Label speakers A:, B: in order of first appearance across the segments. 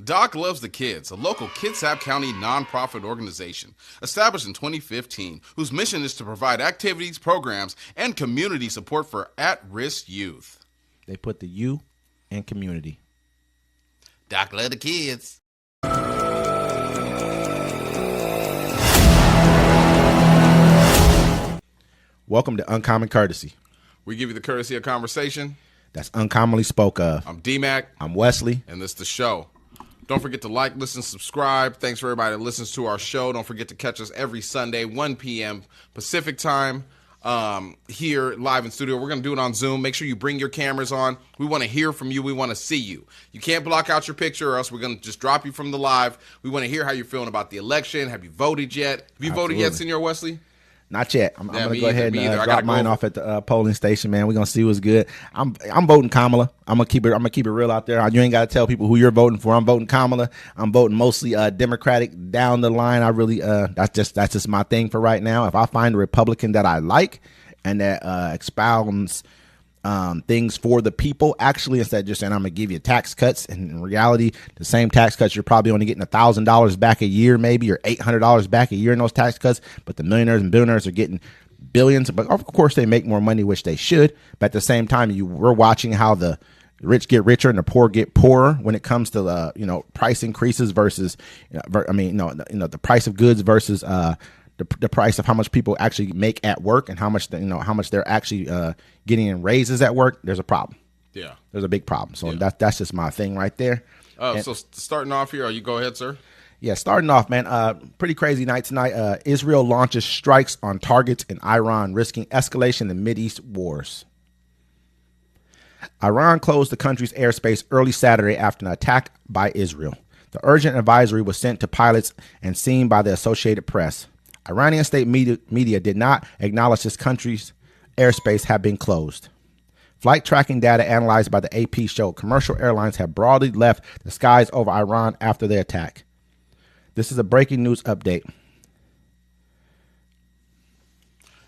A: Doc Loves the Kids, a local Kitsap County nonprofit organization established in 2015 whose mission is to provide activities, programs, and community support for at-risk youth.
B: They put the U in community.
A: Doc Loves the Kids.
B: Welcome to Uncommon Courtesy.
A: We give you the courtesy of conversation
B: that's uncommonly spoke of.
A: I'm D-Mac.
B: I'm Wesley.
A: And this is the show. Don't forget to like, listen, subscribe. Thanks for everybody that listens to our show. Don't forget to catch us every Sunday, 1 p.m. Pacific time, here live in studio. We're going to do it on Zoom. Make sure you bring your cameras on. We want to hear from you. We want to see you. You can't block out your picture or else we're going to just drop you from the live. We want to hear how you're feeling about the election. Have you voted yet? Have you voted yet, Senor Wesley?
B: Not yet. I'm going to go ahead and drop mine off at the polling station, man. We're going to see what's good. I'm voting Kamala. I'm going to keep it real out there. You ain't got to tell people who you're voting for. I'm voting Kamala. I'm voting mostly Democratic down the line. I really that's just my thing for right now. If I find a Republican that I like and that expounds things for the people, actually, instead of just saying I'm gonna give you tax cuts, and in reality, the same tax cuts, you're probably only getting $1,000 back a year, maybe, or $800 back a year in those tax cuts. But the millionaires and billionaires are getting billions. But of course, they make more money, which they should. But at the same time, we're watching how the rich get richer and the poor get poorer when it comes to price increases versus, the price of goods versus the price of how much people actually make at work and how much they're actually getting in raises at work. There's a problem. Yeah, there's a big problem. So that's just my thing right there.
A: So starting off here, you go ahead, sir.
B: Yeah, starting off, man. Pretty crazy night tonight. Israel launches strikes on targets in Iran, risking escalation in Mideast wars. Iran closed the country's airspace early Saturday after an attack by Israel. The urgent advisory was sent to pilots and seen by the Associated Press. Iranian state media did not acknowledge this country's airspace had been closed. Flight tracking data analyzed by the AP showed commercial airlines have broadly left the skies over Iran after the attack. This is a breaking news update.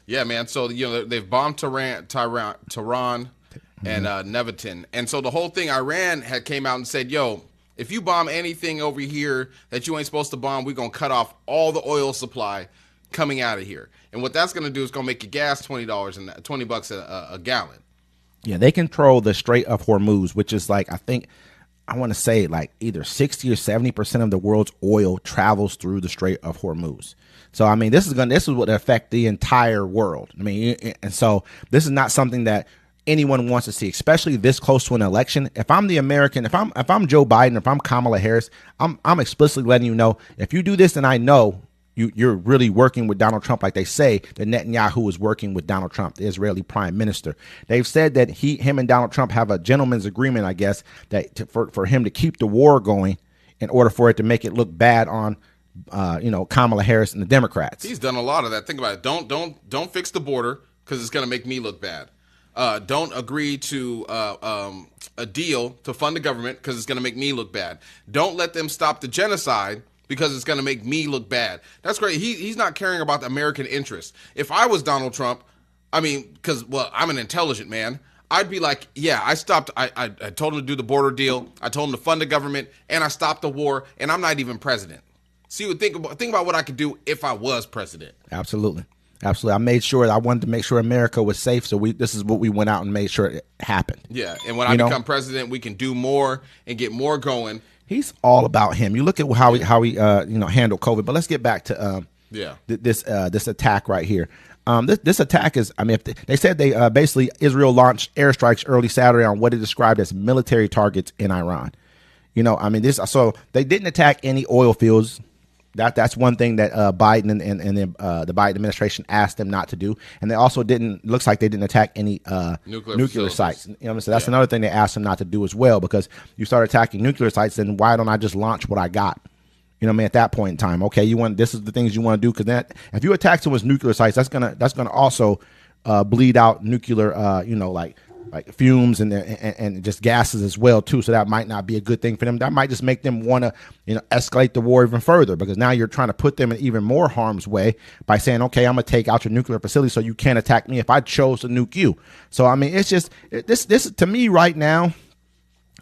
A: Yeah, man. So, they've bombed Tehran and Nevatin. And so the whole thing, Iran had came out and said, if you bomb anything over here that you ain't supposed to bomb, we're going to cut off all the oil supply coming out of here. And what that's going to do is going to make your gas $20 and $20 a gallon.
B: Yeah, they control the Strait of Hormuz, which is I want to say either 60 or 70% of the world's oil travels through the Strait of Hormuz. So, this is what affect the entire world. And so this is not something that anyone wants to see, especially this close to an election. If I'm the American, if I'm Joe Biden, if I'm Kamala Harris, I'm explicitly letting you know, if you do this, and I know you're really working with Donald Trump, like they say that Netanyahu is working with Donald Trump, the Israeli prime minister. They've said that him and Donald Trump have a gentleman's agreement, I guess, that for him to keep the war going in order for it to make it look bad on Kamala Harris and the Democrats.
A: He's done a lot of that. Think about it. Don't fix the border because it's going to make me look bad. Don't agree to a deal to fund the government because it's going to make me look bad. Don't let them stop the genocide because it's going to make me look bad. That's great. He's not caring about the American interest. If I was Donald Trump, because I'm an intelligent man, I'd be like, I stopped. I told him to do the border deal. I told him to fund the government, and I stopped the war, and I'm not even president. See, think about what I could do if I was president.
B: Absolutely. I wanted to make sure America was safe. So this is what we went out and made sure it happened.
A: Yeah. And when I become president, we can do more and get more going.
B: He's all about him. You look at how he handled COVID, but let's get back to this attack right here. This attack is, if they said they basically Israel launched airstrikes early Saturday on what it described as military targets in Iran. So they didn't attack any oil fields. That's one thing that Biden and the Biden administration asked them not to do, and they also looks like they didn't attack any nuclear sites. So that's another thing they asked them not to do as well, because you start attacking nuclear sites, then why don't I just launch what I got? At that point in time, okay, this is the things you want to do, because if you attack someone's nuclear sites, that's gonna also bleed out nuclear, like fumes and just gases as well too. So that might not be a good thing for them. That might just make them want to, escalate the war even further, because now you're trying to put them in even more harm's way by saying, okay, I'm gonna take out your nuclear facility so you can't attack me if I chose to nuke you. So it's just this to me right now,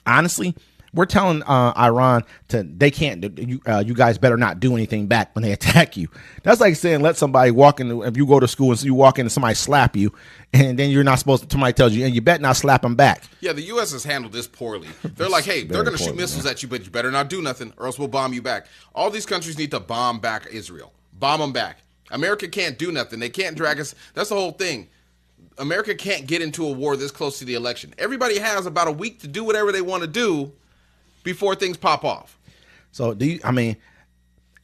B: honestly, We're telling Iran they can't. You guys better not do anything back when they attack you. That's like saying let somebody walk in. If you go to school and you walk in and somebody slap you, and then you're not supposed to. Somebody tells you, and you better not slap them back.
A: Yeah, the U.S. has handled this poorly. They're like, hey, they're going to shoot missiles at you, but you better not do nothing, or else we'll bomb you back. All these countries need to bomb back Israel. Bomb them back. America can't do nothing. They can't drag us. That's the whole thing. America can't get into a war this close to the election. Everybody has about a week to do whatever they want to do before things pop off.
B: So at the end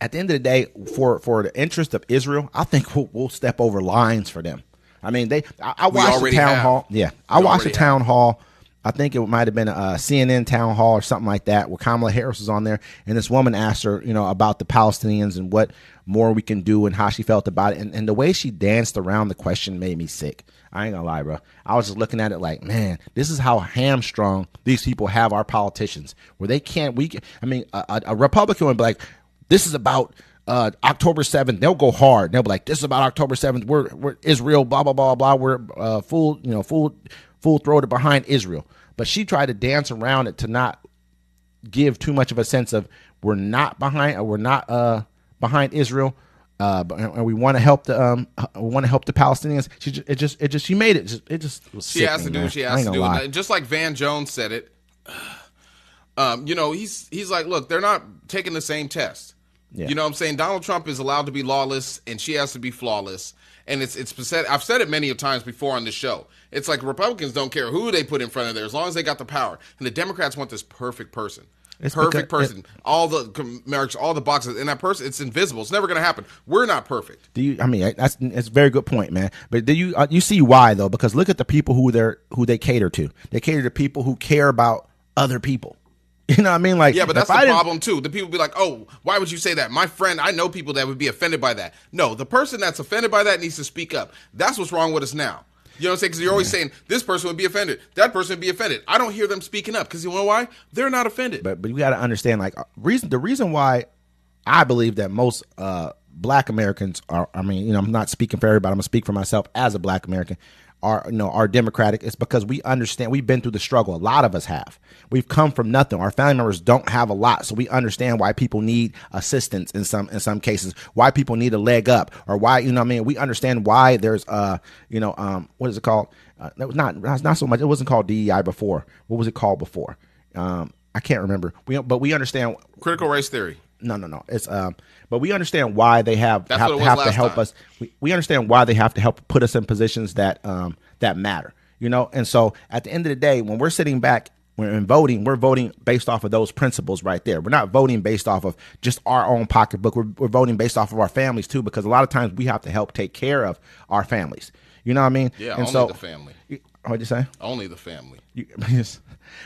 B: of the day, for the interest of Israel, I think we'll step over lines for them. I mean, I watched the town hall. Yeah, I watched the town hall. I think it might have been a CNN town hall or something like that, where Kamala Harris was on there, and this woman asked her, about the Palestinians and what more we can do and how she felt about it, and the way she danced around the question made me sick. I ain't gonna lie, bro. I was just looking at it like, man, this is how hamstrung these people have our politicians, where they can't. A Republican would be like, this is about October 7th. They'll go hard. They'll be like, this is about October 7th. We're Israel. Blah blah blah blah. We're full throated behind Israel. But she tried to dance around it to not give too much of a sense of we're not behind behind Israel. And we want to help the Palestinians. She made it. It just was.
A: She has to do what she has to do. And just like Van Jones said it, he's like, look, they're not taking the same test. Yeah. You know what I'm saying? Donald Trump is allowed to be lawless, and she has to be flawless. And it's pathetic. I've said it many times before on the show. It's like Republicans don't care who they put in front of there as long as they got the power. And the Democrats want this perfect person. All the marks, all the boxes, and that person, it's invisible. It's never going to happen. We're not perfect.
B: That's a very good point, man. But do you see why though? Because look at the people who they cater to. They cater to people who care about other people. You know what I mean? Like,
A: yeah, but that's the problem too. The people be like, "Oh, why would you say that?" My friend, I know people that would be offended by that. No, the person that's offended by that needs to speak up. That's what's wrong with us now. You know what I'm saying? Because you're always saying this person would be offended, that person would be offended. I don't hear them speaking up because you know why? They're not offended.
B: But you got to understand, like, the reason why I believe that most Black Americans are. I'm not speaking for everybody. I'm gonna speak for myself as a Black American. Are Democratic. It's because we understand. We've been through the struggle. A lot of us have. We've come from nothing. Our family members don't have a lot, so we understand why people need assistance in some cases. Why people need a leg up, or why we understand why there's what is it called? That was not so much. It wasn't called DEI before. What was it called before? I can't remember. But we understand
A: critical race theory.
B: No. It's but we understand why they have to help us. We understand why they have to help put us in positions that matter. And so at the end of the day, when we're sitting back, we're voting based off of those principles right there. We're not voting based off of just our own pocketbook. We're voting based off of our families too, because a lot of times we have to help take care of our families. You know what I mean?
A: Yeah, and only the family.
B: What'd you say?
A: Only the family.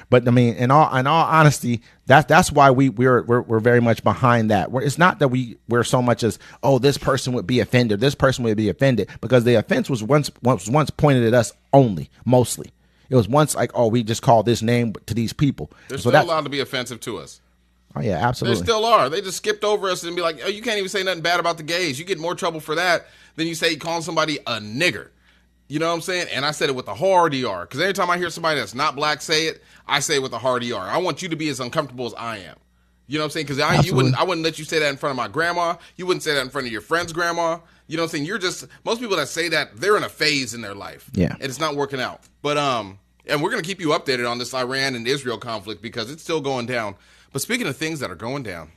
B: But in all honesty, that's why we're very much behind that. It's not that we're so much as, oh, this person would be offended, because the offense was once pointed at us only, mostly. It was once like, oh, we just call this name to these people.
A: They're still allowed to be offensive to us.
B: Oh yeah, absolutely.
A: They still are. They just skipped over us and be like, oh, you can't even say nothing bad about the gays. You get more trouble for that than you say calling somebody a nigger. You know what I'm saying? And I said it with a hard ER, because every time I hear somebody that's not black say it, I say it with a hard ER. I want you to be as uncomfortable as I am. You know what I'm saying? Because I wouldn't let you say that in front of my grandma. You wouldn't say that in front of your friend's grandma. You know what I'm saying? Most people that say that, they're in a phase in their life.
B: Yeah.
A: And it's not working out. But, and we're going to keep you updated on this Iran and Israel conflict because it's still going down. But speaking of things that are going down,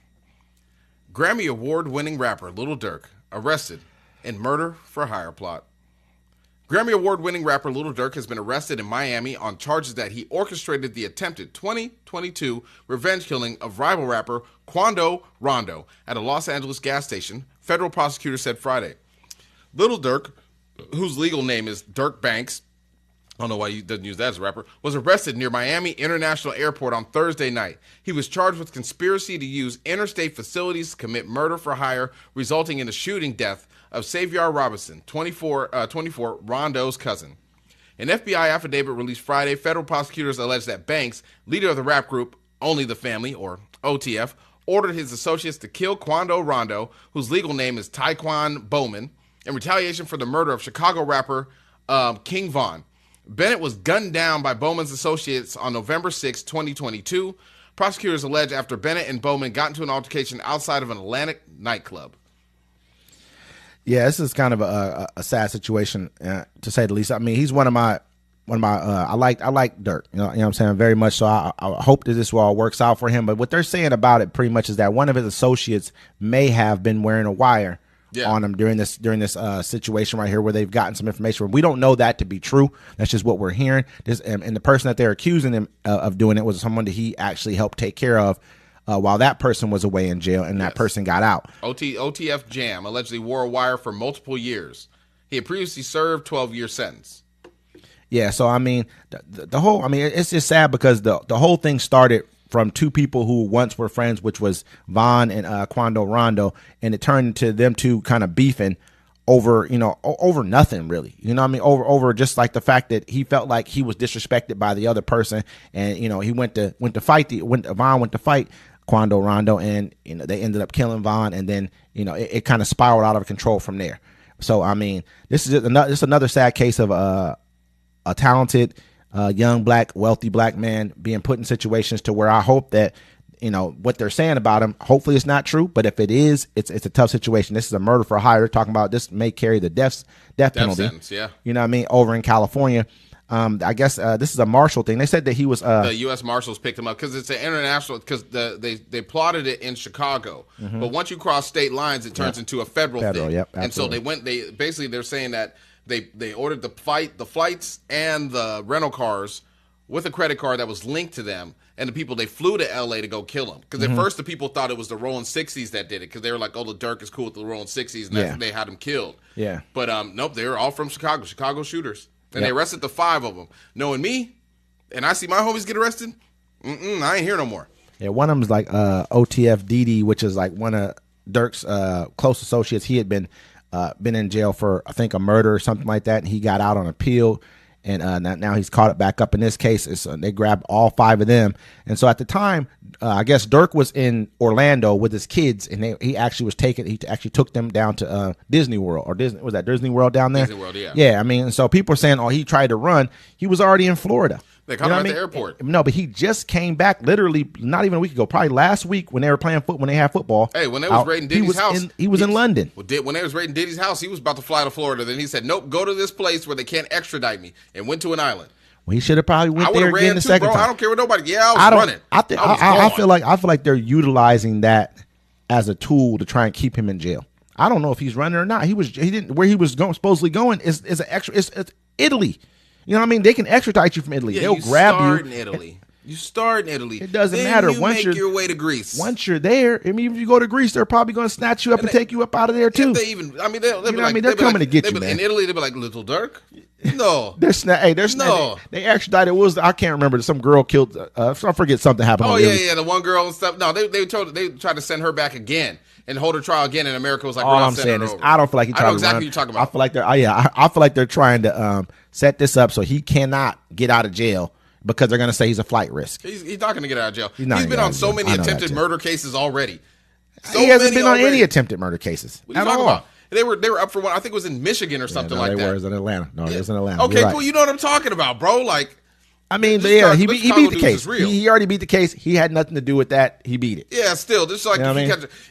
A: Grammy Award-winning rapper Lil Durk arrested in murder for hire plot. Grammy Award-winning rapper Lil Durk has been arrested in Miami on charges that he orchestrated the attempted 2022 revenge killing of rival rapper Quando Rondo at a Los Angeles gas station, federal prosecutors said Friday. Lil Durk, whose legal name is Dirk Banks, I don't know why he doesn't use that as a rapper, was arrested near Miami International Airport on Thursday night. He was charged with conspiracy to use interstate facilities to commit murder for hire, resulting in the shooting death of Savior Robinson, 24, Rondo's cousin. An FBI affidavit released Friday, federal prosecutors allege that Banks, leader of the rap group Only the Family, or OTF, ordered his associates to kill Quando Rondo, whose legal name is Taekwon Bowman, in retaliation for the murder of Chicago rapper King Von. Bennett was gunned down by Bowman's associates on November 6, 2022. Prosecutors allege after Bennett and Bowman got into an altercation outside of an Atlantic nightclub.
B: Yeah, this is kind of a sad situation, to say the least. I mean, he's one of my. I like Dirk. You know what I'm saying, very much so. I hope that this all works out for him. But what they're saying about it pretty much is that one of his associates may have been wearing a wire on him during this situation right here, where they've gotten some information. We don't know that to be true. That's just what we're hearing. And the person that they're accusing him of doing it was someone that he actually helped take care of while that person was away in jail, and that person got out.
A: OTF Jam allegedly wore a wire for multiple years. He had previously served 12-year sentence.
B: Yeah, so I mean, the whole, I mean, it's just sad because the whole thing started from two people who once were friends, which was Vaughn and Quando Rondo, and it turned into them two kind of beefing over, over nothing really. You know what I mean? Over just like the fact that he felt like he was disrespected by the other person, and he went to fight Vaughn went to fight Quando Rondo, and they ended up killing Vaughn, and then it kind of spiraled out of control from there. So I mean, this is another sad case of a talented, young black, wealthy black man being put in situations to where I hope that what they're saying about him, hopefully it's not true, but if it is, it's a tough situation. This is a murder for hire. They're talking about this may carry the death penalty.
A: Sentence, yeah.
B: You know what I mean? Over in California. I guess this is a marshal thing. They said that he was
A: the U.S. Marshals picked him up because it's an international, because they plotted it in Chicago, but once you cross state lines, it turns into a federal thing.
B: Yep,
A: and so they're saying that they ordered the flights and the rental cars with a credit card that was linked to them, and the people, they flew to L.A. to go kill him. Because at first the people thought it was the Rolling 60s that did it, because they were like, oh, the Dirk is cool with the Rolling 60s, and they had him killed.
B: Yeah.
A: But nope, they were all from Chicago shooters. And they arrested the 5 of them. Knowing me, and I see my homies get arrested, I ain't here no more.
B: Yeah, one of them is like OTF Didi, which is like one of Dirk's close associates. He had been in jail for, I think, a murder or something like that, and he got out on appeal. And now he's caught it back up in this case. They grabbed all 5 of them. And so at the time, I guess Dirk was in Orlando with his kids, and he actually took them down to Disney World, or was that Disney World down there?
A: Disney World, yeah.
B: Yeah, I mean, so people are saying, oh, he tried to run. He was already in Florida.
A: They caught him at the airport.
B: No, but he just came back literally not even a week ago, probably last week when they were playing when they had football.
A: Hey, when they was raiding Diddy's house.
B: He was in London.
A: When they was raiding Diddy's house, he was about to fly to Florida. Then he said, nope, go to this place where they can't extradite me, and went to an island.
B: Well, he should have probably went there again the second time.
A: I don't care what nobody. Yeah, I was running.
B: I feel like they're utilizing that as a tool to try and keep him in jail. I don't know if he's running or not. He didn't. Where he was supposedly going is an extra. It's Italy. You know what I mean? They can extradite you from Italy.
A: Yeah,
B: they'll grab you.
A: In Italy. You start in Italy.
B: It doesn't matter.
A: Once you're your way to Greece.
B: Once you're there, I mean, if you go to Greece, they're probably going to snatch you up and take you up out of there too.
A: They're
B: coming to get you, man.
A: In Italy, they'll be like, Little Dirk. No,
B: They extradited. I can't remember. Some girl killed. I forget something happened.
A: Oh yeah, the one girl and stuff. No, they tried to send her back again and hold her trial again. And America was like,
B: all I'm saying is, I don't feel like he tried to run.
A: Exactly what you're talking about.
B: I feel like I feel like they're trying to set this up so he cannot get out of jail, because they're going to say he's a flight risk.
A: He's not going to get out of jail. He's been on so many attempted murder cases already.
B: He hasn't been on any attempted murder cases.
A: What are you talking about? They were up for one. I think it was in Michigan or something like that.
B: They were in Atlanta. No, it was in Atlanta.
A: Okay, cool. You know what I'm talking about, bro. Like,
B: I mean, he beat the case. He already beat the case. He had nothing to do with that. He beat it.
A: Yeah, still, just like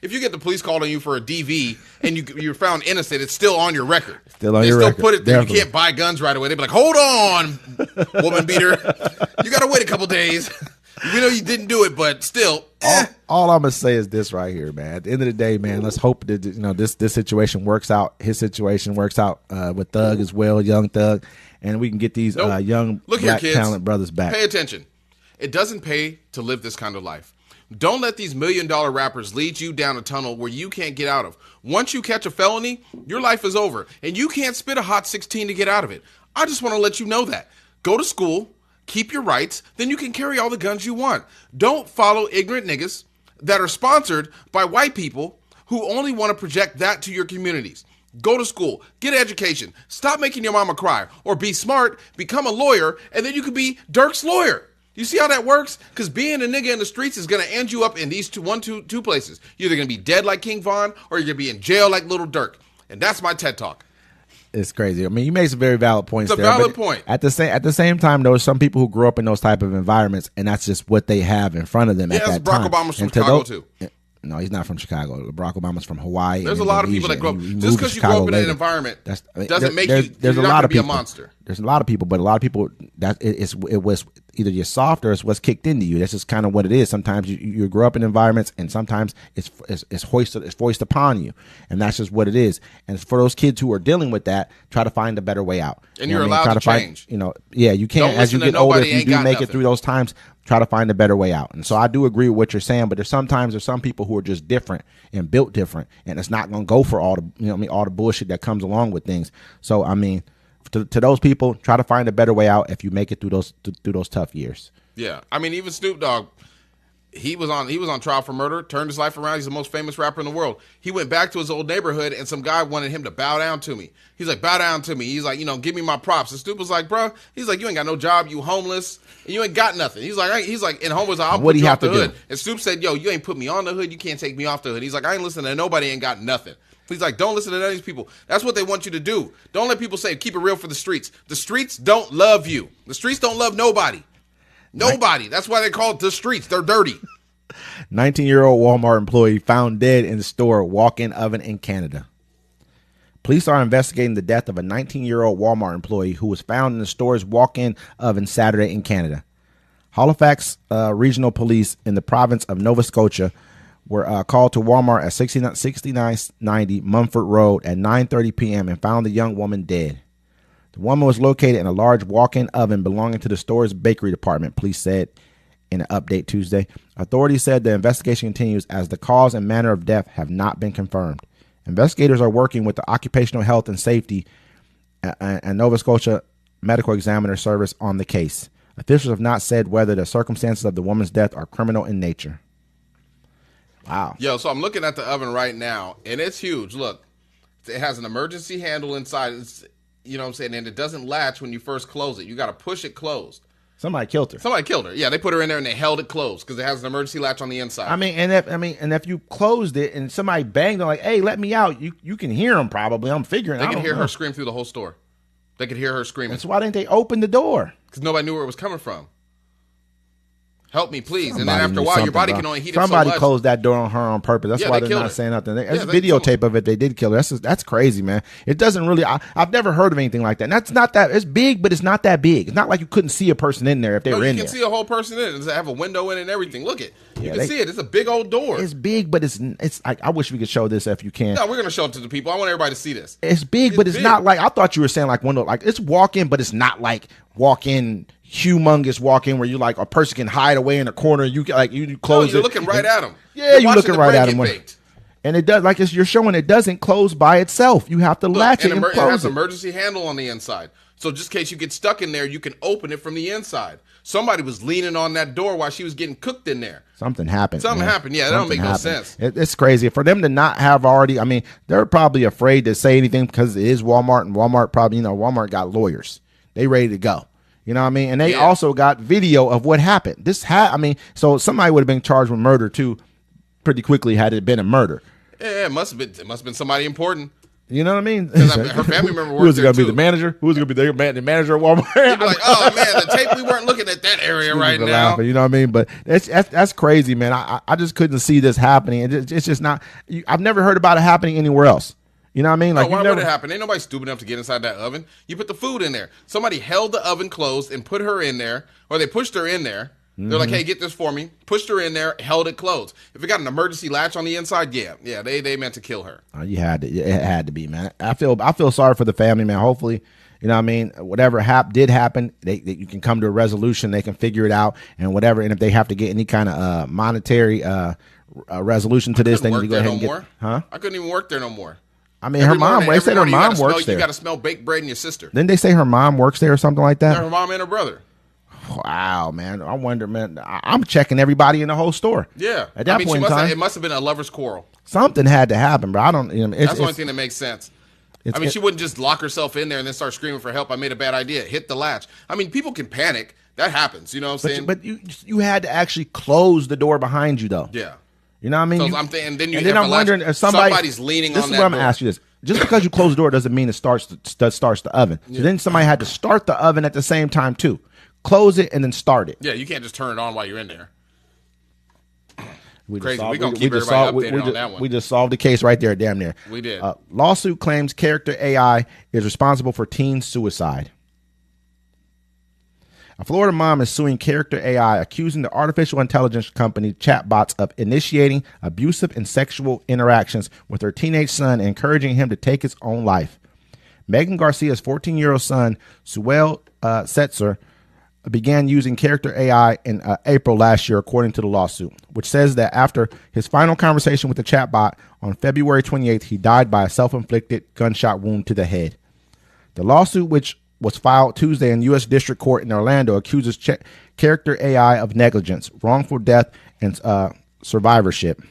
A: if you get the police calling you for a DV and you're found innocent, it's still on your record.
B: Still on your record.
A: Still put it there. Definitely. You can't buy guns right away. They be like, hold on, woman beater. You got to wait a couple days. We know you didn't do it, but still.
B: All I'm gonna say is this right here, man. At the end of the day, man, let's hope that this situation works out. His situation works out with Thug as well, young Thug, and we can get these young black talent brothers back.
A: Pay attention. It doesn't pay to live this kind of life. Don't let these $1 million rappers lead you down a tunnel where you can't get out of. Once you catch a felony, your life is over, and you can't spit a hot 16 to get out of it. I just want to let you know that. Go to school. Keep your rights, then you can carry all the guns you want. Don't follow ignorant niggas that are sponsored by white people who only want to project that to your communities. Go to school, get an education, stop making your mama cry, or be smart, become a lawyer, and then you can be Dirk's lawyer. You see how that works? Because being a nigga in the streets is going to end you up in these two places. You're either going to be dead like King Von, or you're going to be in jail like Little Dirk. And that's my TED Talk.
B: It's crazy. I mean, you made some very valid points.
A: It's a valid point.
B: At the same time, though, some people who grew up in those type of environments, and that's just what they have in front of them at that time.
A: Barack Obama's from Chicago too.
B: No, he's not from Chicago. Barack Obama's from Hawaii.
A: There's a lot of people that grow up. Just because you grow up in an environment doesn't make you. There's a lot of people. Be a monster.
B: There's a lot of people, but a lot of people that it was either you're soft or it's what's kicked into you. That's just kind of what it is. Sometimes you grow up in environments, and sometimes it's foisted upon you, and that's just what it is. And for those kids who are dealing with that, try to find a better way out.
A: And you're allowed to change.
B: You can't. As you get older, if you do make it through those times, try to find a better way out. And so I do agree with what you're saying, but there's some people who are just different and built different, and it's not going to go for all the all the bullshit that comes along with things. So I mean, to those people, try to find a better way out if you make it through those tough years.
A: Yeah, I mean, even Snoop Dogg, he was on trial for murder, turned his life around. He's the most famous rapper in the world. He went back to his old neighborhood, and some guy wanted him to bow down to me. He's like, bow down to me. He's like, give me my props. And Snoop was like, bro, he's like, you ain't got no job, you homeless, and you ain't got nothing. He's like, and homeless, I'll put you off the hood. And Snoop said, yo, you ain't put me on the hood, you can't take me off the hood. He's like, I ain't listening to nobody, ain't got nothing. He's like, don't listen to none of these people. That's what they want you to do. Don't let people say, keep it real for the streets. The streets don't love you. The streets don't love nobody. Nobody. That's why they call it the streets. They're dirty.
B: 19-year-old Walmart employee found dead in the store walk-in oven in Canada. Police are investigating the death of a 19-year-old Walmart employee who was found in the store's walk-in oven Saturday in Canada. Halifax Regional Police in the province of Nova Scotia were called to Walmart at 6990 Mumford Road at 9:30 p.m. and found the young woman dead. The woman was located in a large walk-in oven belonging to the store's bakery department, police said in an update Tuesday. Authorities said the investigation continues as the cause and manner of death have not been confirmed. Investigators are working with the Occupational Health and Safety and Nova Scotia Medical Examiner Service on the case. Officials have not said whether the circumstances of the woman's death are criminal in nature. Wow.
A: Yo, so I'm looking at the oven right now, and it's huge. Look, it has an emergency handle inside. You know what I'm saying? And it doesn't latch when you first close it. You got to push it closed.
B: Somebody killed her.
A: Yeah, they put her in there and they held it closed because it has an emergency latch on the inside.
B: And if you closed it and somebody banged, they're like, "Hey, let me out!" You can hear them probably. I'm figuring.
A: They can hear her scream through the whole store. They could hear her screaming.
B: That's why didn't they open the door?
A: Because nobody knew where it was coming from. Help me, please. And then after a while, your body can only heat it so much.
B: Somebody closed that door on her on purpose. That's why they're not saying nothing. There's a videotape of it. They did kill her. That's crazy, man. It doesn't really. I've never heard of anything like that. And that's not that. It's big, but it's not that big. It's not like you couldn't see a person in there if they were in there.
A: You can see a whole person in it. They have a window in it and everything. Look it. You can see it. It's a big old door.
B: It's big, but it's like, I wish we could show this if you can.
A: No, we're gonna show it to the people. I want everybody to see this.
B: It's big, but it's not like, I thought you were saying like window. Like it's walk-in, but it's not like walk-in. Humongous walk-in where you like a person can hide away in a corner. You close it.
A: You're looking right at them.
B: Yeah, you're looking right at them. And it does, like you're showing, it doesn't close by itself. You have to latch it and close it. It has an
A: emergency handle on the inside. So just in case you get stuck in there, you can open it from the inside. Somebody was leaning on that door while she was getting cooked in there.
B: Something happened.
A: Yeah, that don't make no sense.
B: It's crazy. For them to not have already, they're probably afraid to say anything because it is Walmart, and Walmart probably, Walmart got lawyers. They ready to go. You know what I mean? And they also got video of what happened. So somebody would have been charged with murder too pretty quickly had it been a murder.
A: Yeah, it must have been somebody important.
B: You know what I mean?
A: Her family member worked.
B: Who's it going to be, the manager? Who's going to be the manager of Walmart?
A: You'd be like, oh man, the tape, we weren't looking at that area right now.
B: Laughing, you know what I mean? But that's crazy, man. I just couldn't see this happening. It's just not. I've never heard about it happening anywhere else. You know what I mean?
A: Like, why would it happen? Ain't nobody stupid enough to get inside that oven. You put the food in there. Somebody held the oven closed and put her in there, or they pushed her in there. They're like, hey, get this for me. Pushed her in there, held it closed. If it got an emergency latch on the inside, they meant to kill her.
B: It had to be, man. I feel sorry for the family, man. Hopefully, you know what I mean, whatever did happen, you can come to a resolution. They can figure it out and whatever. And if they have to get any kind of monetary resolution to this, then you go ahead and get. Huh?
A: I couldn't even work there no more.
B: Her mom. They said her mom works there.
A: You got to smell baked bread and your sister.
B: Didn't they say her mom works there or something like that?
A: Yeah, her mom and her brother.
B: Wow, man. I wonder, man. I'm checking everybody in the whole store.
A: Yeah.
B: At that point in time,
A: it must have been a lover's quarrel.
B: Something had to happen, but I don't.
A: That's the only thing that makes sense. She wouldn't just lock herself in there and then start screaming for help. I made a bad idea. Hit the latch. People can panic. That happens. You know what I'm saying?
B: But you had to actually close the door behind you, though.
A: Yeah.
B: You know what I mean?
A: So I'm wondering if somebody's leaning on that door.
B: This is what I'm going to ask you this. just because you close the door doesn't mean it starts the oven. So then somebody had to start the oven at the same time too. Close it and then start it.
A: Yeah, you can't just turn it on while you're in there.
B: Crazy. We're going to keep everybody updated on that one. We just solved the case right there, damn near.
A: We did.
B: Lawsuit claims character AI is responsible for teen suicide. A Florida mom is suing character AI, accusing the artificial intelligence company chatbots of initiating abusive and sexual interactions with her teenage son, encouraging him to take his own life. Megan Garcia's 14-year-old son, Suel Setzer, began using character AI in April last year, according to the lawsuit, which says that after his final conversation with the chatbot on February 28th, he died by a self-inflicted gunshot wound to the head. The lawsuit, which was filed Tuesday in U.S. District Court in Orlando, accuses character AI of negligence, wrongful death, and survivorship,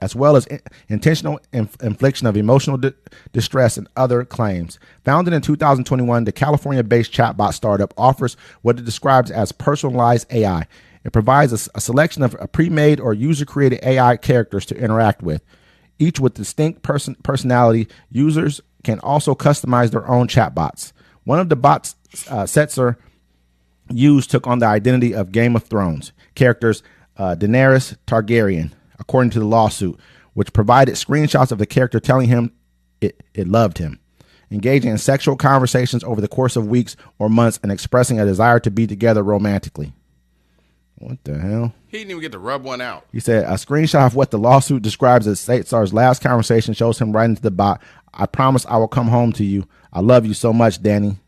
B: as well as intentional infliction of emotional distress and other claims. Founded in 2021, the California-based chatbot startup offers what it describes as personalized AI. It provides a selection of pre-made or user-created AI characters to interact with, each with distinct personality. Users can also customize their own chatbots. One of the bots Setzer used took on the identity of Game of Thrones characters Daenerys Targaryen, according to the lawsuit, which provided screenshots of the character telling him it loved him, engaging in sexual conversations over the course of weeks or months, and expressing a desire to be together romantically. What the hell?
A: He didn't even get to rub one out.
B: He said a screenshot of what the lawsuit describes as Setzer's last conversation shows him writing to the bot, "I promise I will come home to you. I love you so much, Danny."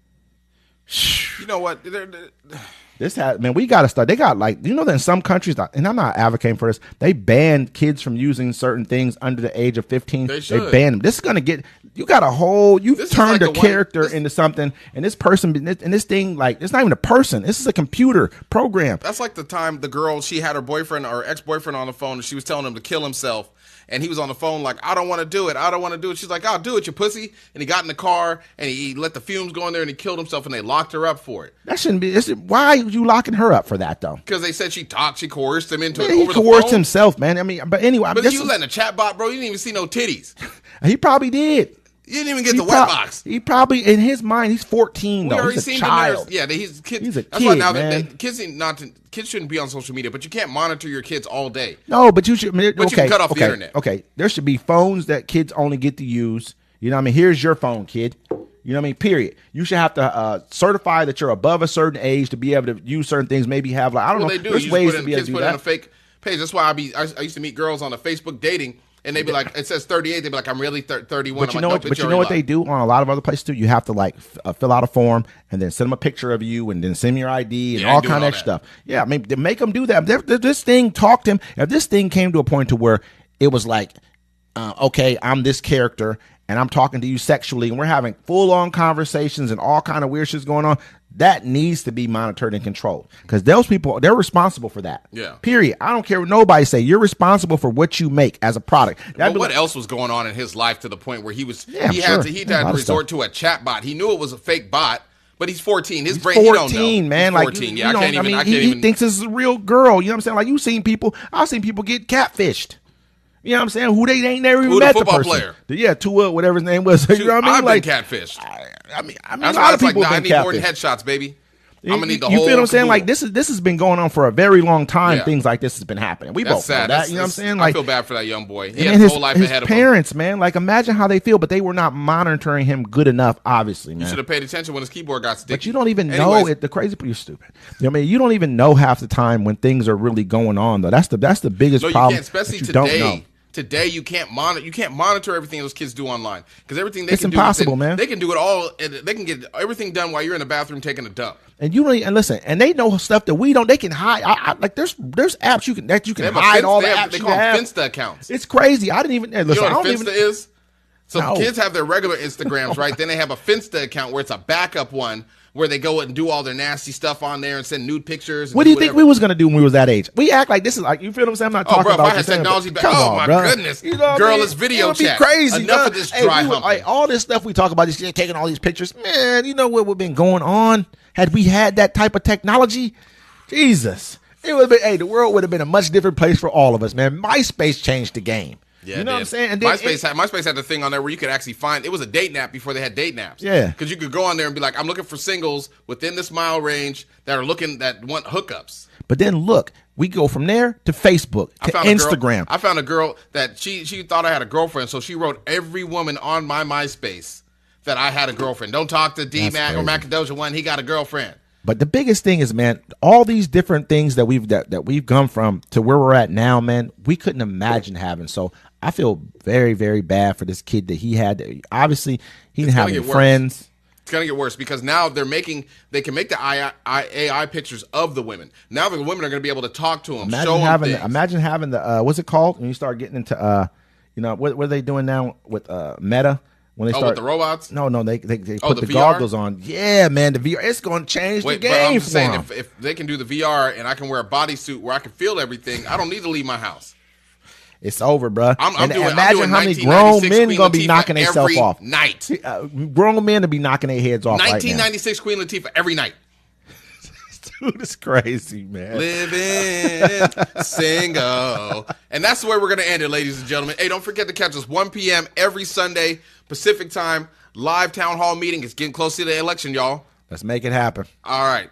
A: You know what?
B: We got to start. They got that in some countries, and I'm not advocating for this, they ban kids from using certain things under the age of 15. They ban them. This is going to get, you've turned a character into something, and this person, and this thing, it's not even a person. This is a computer program.
A: That's like the time the girl, she had her boyfriend or ex-boyfriend on the phone, and she was telling him to kill himself. And he was on the phone like, I don't want to do it. I don't want to do it. She's like, I'll do it, you pussy. And he got in the car and he let the fumes go in there and he killed himself and they locked her up for it.
B: That shouldn't be. Why are you locking her up for that, though?
A: Because they said she coerced him into it.
B: He coerced himself, man. I mean, but anyway.
A: But you letting a chat bot, bro, you didn't even see no titties.
B: He probably did.
A: You didn't even get the wet box.
B: He probably, in his mind, he's 14, though. He's a child.
A: Yeah, he's a kid.
B: He's a
A: That's why
B: kid,
A: now
B: man.
A: Kids shouldn't be on social media, but you can't monitor your kids all day.
B: No, but you should.
A: But you can cut off the internet.
B: Okay, there should be phones that kids only get to use. You know what I mean? Here's your phone, kid. You know what I mean? Period. You should have to certify that you're above a certain age to be able to use certain things. Maybe have I don't know.
A: They do.
B: There's ways to be able to do that.
A: In a fake page. That's why I used to meet girls on a Facebook dating. And they'd be like, it says 38. They'd be like, I'm really 31.
B: But you know what they do on a lot of other places too? You have to fill out a form and then send them a picture of you and then send them your ID and all kind of stuff. Yeah, maybe make them do that. This thing talked to him. If this thing came to a point to where it was like, okay, I'm this character and I'm talking to you sexually and we're having full on conversations and all kind of weird shit's going on, that needs to be monitored and controlled because those people, they're responsible for that.
A: Yeah.
B: Period. I don't care what nobody say. You're responsible for what you make as a product.
A: But what else was going on in his life to the point where he had to resort to a chat bot? He knew it was a fake bot, but he's 14. His brain,
B: 14,
A: he don't know.
B: Man.
A: He's 14. Yeah, I can't even.
B: He thinks this is a real girl. You know what I'm saying? Like I've seen people get catfished. You know what I'm saying? Who they ain't never even met the person.
A: Player?
B: Yeah, Tua, whatever his name was. You know what I mean?
A: I've been catfished.
B: I mean,
A: that's
B: a lot of people
A: I
B: been
A: need more than
B: catfished.
A: headshots, baby. I'm gonna need the whole.
B: You feel what I'm saying? Like this has been going on for a very long time.
A: Yeah.
B: Things like this has been happening. We both know that. You know what I'm saying? Like
A: I feel bad for that young boy. He has his whole life ahead of him.
B: His parents, man. Like imagine how they feel, but they were not monitoring him good enough. Obviously, man.
A: You should have paid attention when his keyboard got sticky.
B: But you don't even know it. The crazy part, you're stupid. You know what I mean? You don't even know half the time when things are really going on. Though that's the biggest problem.
A: You can't, especially
B: that you
A: today.
B: Don't know.
A: Today you can't monitor everything those kids do online because everything they
B: it's
A: can
B: impossible,
A: do,
B: man.
A: They can do it all. They can get everything done while you're in the bathroom taking a dump.
B: And you don't and listen, and they know stuff that we don't. They can hide. Like there's apps you can hide all the apps.
A: They call them Finsta accounts.
B: It's crazy. I didn't even listen.
A: You know what Finsta is? So
B: No.
A: kids have their regular Instagrams, right? Then they have a Finsta account where it's a backup one where they go and do all their nasty stuff on there and send nude pictures.
B: What do you think we was gonna do when we was that age? We act like this is like, you feel what I'm saying? I'm not talking about.
A: If I had technology back, goodness,
B: you know
A: girl, it's video chat.
B: Crazy.
A: Enough of this dry humping.
B: Like, all this stuff we talk about, just taking all these pictures, man. You know what would have been going on had we had that type of technology? Jesus, it would have been. Hey, the world would have been a much different place for all of us, man. MySpace changed the game.
A: Yeah,
B: you know what I'm saying? And then
A: MySpace had the thing on there where you could actually find, it was a date nap before they had date naps.
B: Yeah.
A: Because you could go on there and be like, I'm looking for singles within this mile range that want hookups.
B: But then look, we go from there to Facebook, to Instagram.
A: I found a girl that she thought I had a girlfriend, so she wrote every woman on my MySpace that I had a girlfriend. Don't talk to D-Mac or Macadoja one. He got a girlfriend.
B: But the biggest thing is, man, all these different things that we've come from to where we're at now, man, we couldn't imagine having. So I feel very, very bad for this kid that he had. Obviously, he didn't have any friends.
A: It's going to get worse because now they can make the AI pictures of the women. Now the women are going to be able to talk to them,
B: Imagine having the, what's it called? When you start getting into, what are they doing now with Meta? When they start
A: with the robots?
B: No, they put the goggles on. Yeah, man, the VR, it's going to change the game. But I'm just saying,
A: if they can do the VR and I can wear a bodysuit where I can feel everything, I don't need to leave my house.
B: It's over, bro.
A: Imagine
B: how many grown men going to be knocking themselves off.
A: Night.
B: Grown men to be knocking their heads off
A: 1996 Queen Latifah every night.
B: Dude, it's crazy, man.
A: Living single. And that's the way we're going to end it, ladies and gentlemen. Hey, don't forget to catch us 1 p.m. every Sunday, Pacific time. Live town hall meeting. It's getting close to the election, y'all.
B: Let's make it happen.
A: All right.